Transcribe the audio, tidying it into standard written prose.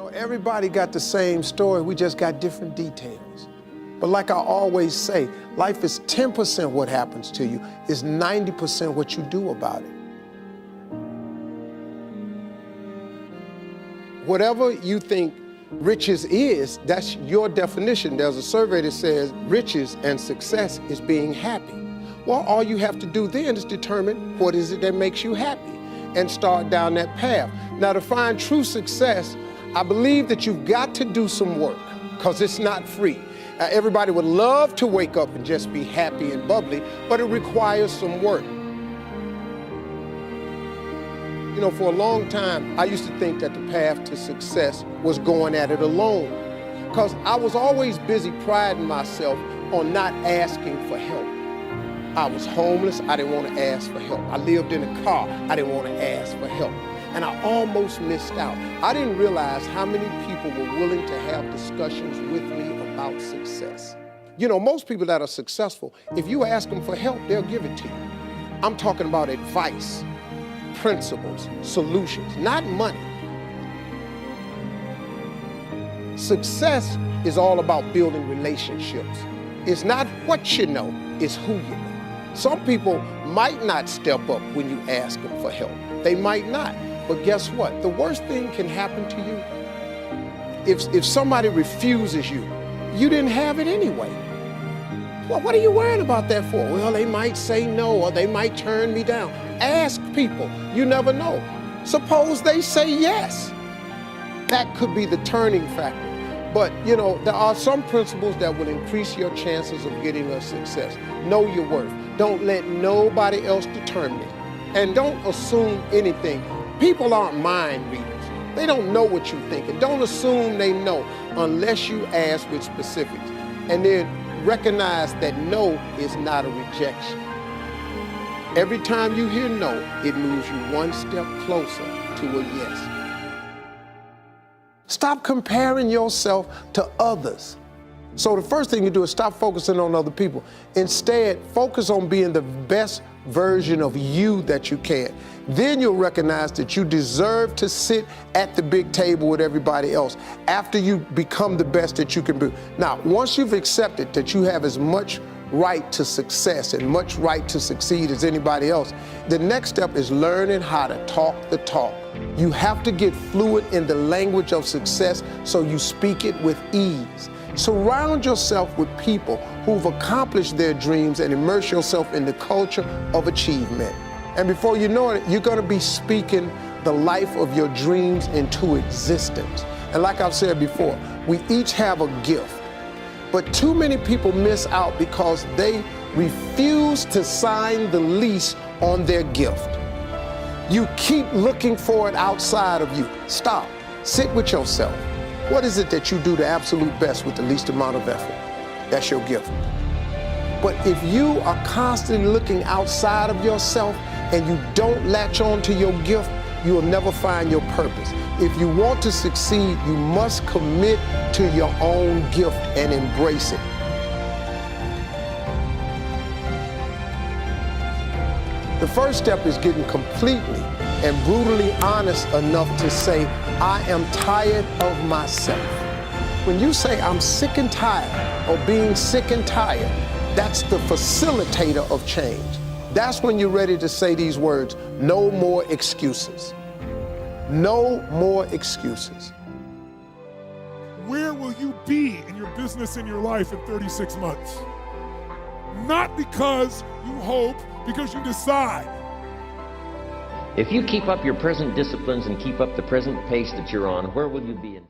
Everybody got the same story, we just got different details. But like I always say, life is 10% what happens to you, is 90% what you do about it. Whatever you think riches is, that's your definition. There's a survey that says riches and success is being happy. Well, all you have to do then is determine what is it that makes you happy and start down that path. Now, to find true success, I believe that you've got to do some work because it's not free. Everybody would love to wake up and just be happy and bubbly, but it requires some work. For a long time, I used to think that the path to success was going at it alone, because I was always busy priding myself on not asking for help. I was homeless, I didn't want to ask for help. I lived in a car, I didn't want to ask for help. And I almost missed out. I didn't realize how many people were willing to have discussions with me about success. Most people that are successful, if you ask them for help, they'll give it to you. I'm talking about advice, principles, solutions, not money. Success is all about building relationships. It's not what you know, it's who you know. Some people might not step up when you ask them for help. They might not. But guess what? The worst thing can happen to you. If somebody refuses you, you didn't have it anyway. Well, what are you worrying about that for? Well, they might say no, or they might turn me down. Ask people. You never know. Suppose they say yes. That could be the turning factor. But, there are some principles that will increase your chances of getting a success. Know your worth. Don't let nobody else determine it. And don't assume anything. People aren't mind readers. They don't know what you're thinking. Don't assume they know unless you ask with specifics. And then recognize that no is not a rejection. Every time you hear no, it moves you one step closer to a yes. Stop comparing yourself to others. So the first thing you do is stop focusing on other people. Instead, focus on being the best version of you that you can. Then you'll recognize that you deserve to sit at the big table with everybody else after you become the best that you can be. Now, once you've accepted that you have as much right to success and much right to succeed as anybody else, the next step is learning how to talk the talk. You have to get fluent in the language of success so you speak it with ease. Surround yourself with people who've accomplished their dreams and immerse yourself in the culture of achievement. And before you know it, you're going to be speaking the life of your dreams into existence. And like I've said before, we each have a gift. But too many people miss out because they refuse to sign the lease on their gift. You keep looking for it outside of you. Stop. Sit with yourself. What is it that you do the absolute best with the least amount of effort? That's your gift. But if you are constantly looking outside of yourself and you don't latch on to your gift, you will never find your purpose. If you want to succeed, you must commit to your own gift and embrace it. The first step is getting completely and brutally honest enough to say, I am tired of myself. When you say, I'm sick and tired of being sick and tired, that's the facilitator of change. That's when you're ready to say these words, no more excuses. No more excuses. Where will you be in your business and your life in 36 months? Not because you hope, because you decide. If you keep up your present disciplines and keep up the present pace that you're on, where will you be in